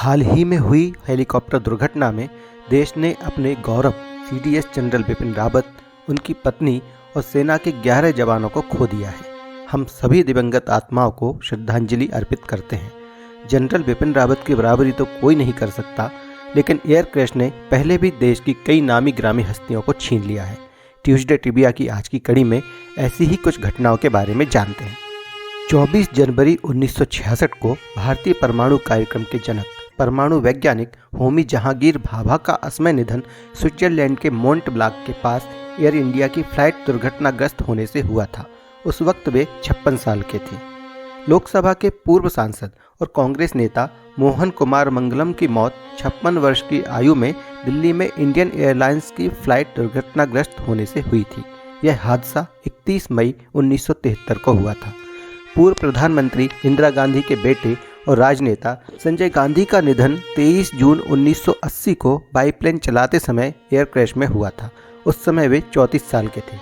हाल ही में हुई हेलीकॉप्टर दुर्घटना में देश ने अपने गौरव सीडीएस जनरल बिपिन रावत, उनकी पत्नी और सेना के 11 जवानों को खो दिया है। हम सभी दिवंगत आत्माओं को श्रद्धांजलि अर्पित करते हैं। जनरल बिपिन रावत की बराबरी तो कोई नहीं कर सकता, लेकिन एयर क्रैश ने पहले भी देश की कई नामी ग्रामी हस्तियों को छीन लिया है। ट्यूसडे ट्रिविया की आज की कड़ी में ऐसी ही कुछ घटनाओं के बारे में जानते हैं। 24 जनवरी 1966 को भारतीय परमाणु कार्यक्रम के जनक परमाणु वैज्ञानिक होमी जहांगीर भाभा का असमय निधन स्विट्जरलैंड के मोंट ब्लांक के पास एयर इंडिया की फ्लाइट दुर्घटनाग्रस्त होने से हुआ था। उस वक्त वे 56 साल के थे। लोकसभा के पूर्व सांसद और कांग्रेस नेता मोहन कुमार मंगलम की मौत 56 वर्ष की आयु में दिल्ली में इंडियन एयरलाइंस की फ्लाइट दुर्घटनाग्रस्त होने से हुई थी। यह हादसा 31 मई 1973 को हुआ था। पूर्व प्रधानमंत्री इंदिरा गांधी के बेटे और राजनेता संजय गांधी का निधन 23 जून 1980 को बाईप्लेन चलाते समय एयर क्रैश में हुआ था। उस समय वे 34 साल के थे।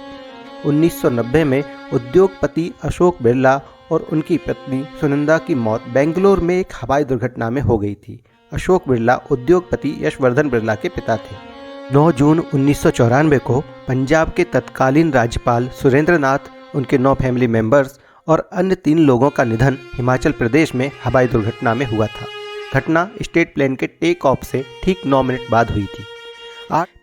1990 में उद्योगपति अशोक बिरला और उनकी पत्नी सुनंदा की मौत बेंगलोर में एक हवाई दुर्घटना में हो गई थी। अशोक बिरला उद्योगपति यशवर्धन बिरला के पिता थे। 9 जून 1994 को पंजाब के तत्कालीन राज्यपाल सुरेंद्र नाथ, उनके 9 फैमिली मेंबर्स और अन्य 3 लोगों का निधन हिमाचल प्रदेश में हवाई दुर्घटना में हुआ था। घटना स्टेट प्लेन के टेक ऑफ से ठीक 9 मिनट बाद हुई थी।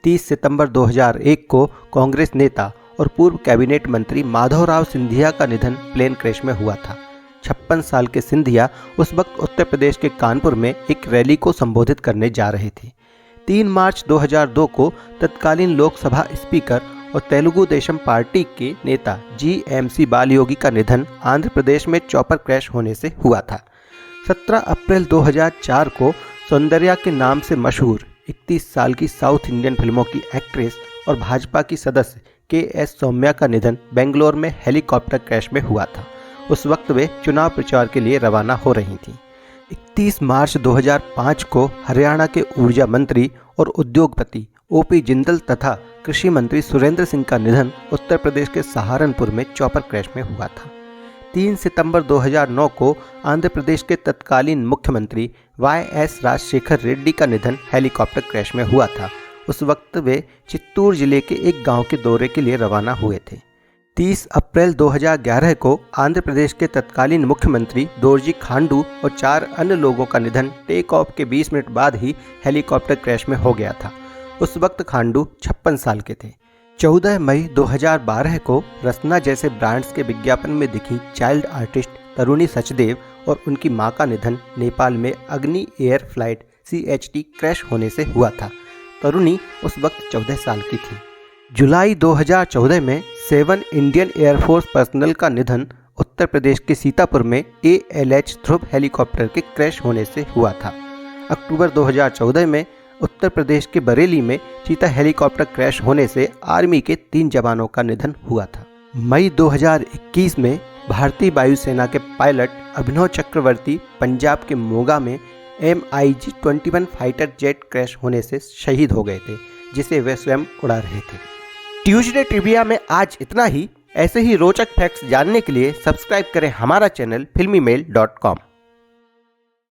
30 सितंबर 2001 को कांग्रेस नेता और पूर्व कैबिनेट मंत्री माधवराव सिंधिया का निधन प्लेन क्रैश में हुआ था। 56 साल के सिंधिया उस वक्त उत्तर प्रदेश के कानपुर में एक रैली को संबोधित करने जा रहे थे। 3 मार्च 2002 को तत्कालीन लोकसभा स्पीकर और तेलुगु देशम पार्टी के नेता GMC बालयोगी का निधन आंध्र प्रदेश में चॉपर क्रैश होने से हुआ था। 17 अप्रैल 2004 को सौंदर्या के नाम से मशहूर 31 साल की साउथ इंडियन फिल्मों की एक्ट्रेस और भाजपा की सदस्य KS सौम्या का निधन बेंगलोर में हेलीकॉप्टर क्रैश में हुआ था। उस वक्त वे चुनाव प्रचार के लिए रवाना हो रही थीं। 31 मार्च 2005 को हरियाणा के ऊर्जा मंत्री और उद्योगपति OP जिंदल तथा कृषि मंत्री सुरेंद्र सिंह का निधन उत्तर प्रदेश के सहारनपुर में चॉपर क्रैश में हुआ था। 3 सितंबर 2009 को आंध्र प्रदेश के तत्कालीन मुख्यमंत्री YS राजशेखर रेड्डी का निधन हेलीकॉप्टर क्रैश में हुआ था। उस वक्त वे चित्तूर जिले के एक गांव के दौरे के लिए रवाना हुए थे। 30 अप्रैल 2011 को आंध्र प्रदेश के तत्कालीन मुख्यमंत्री दोरजी खांडू और 4 अन्य लोगों का निधन टेक ऑफ के 20 मिनट बाद ही हेलीकॉप्टर क्रैश में हो गया था। उस वक्त खांडू 56 साल के थे। 14 मई 2012 को रसना जैसे ब्रांड्स के विज्ञापन में दिखी चाइल्ड आर्टिस्ट तरुणी सचदेव और उनकी मां का निधन नेपाल में अग्नि एयर फ्लाइट CHT क्रैश होने से हुआ था। तरुणी उस वक्त 14 साल की थी। जुलाई 2014 में 7 इंडियन एयरफोर्स पर्सनल का निधन उत्तर प्रदेश के सीतापुर में ALH ध्रुव हेलीकॉप्टर के क्रैश होने से हुआ था। अक्टूबर 2014 में उत्तर प्रदेश के बरेली में चीता हेलीकॉप्टर क्रैश होने से आर्मी के 3 जवानों का निधन हुआ था। मई 2021 में भारतीय वायुसेना के पायलट अभिनव चक्रवर्ती पंजाब के मोगा में MiG-21 फाइटर जेट क्रैश होने से शहीद हो गए थे, जिसे वे स्वयं उड़ा रहे थे। ट्यूसडे ट्रिविया में आज इतना ही। ऐसे ही रोचक फैक्ट्स जानने के लिए सब्सक्राइब करें हमारा चैनल filmymail.com।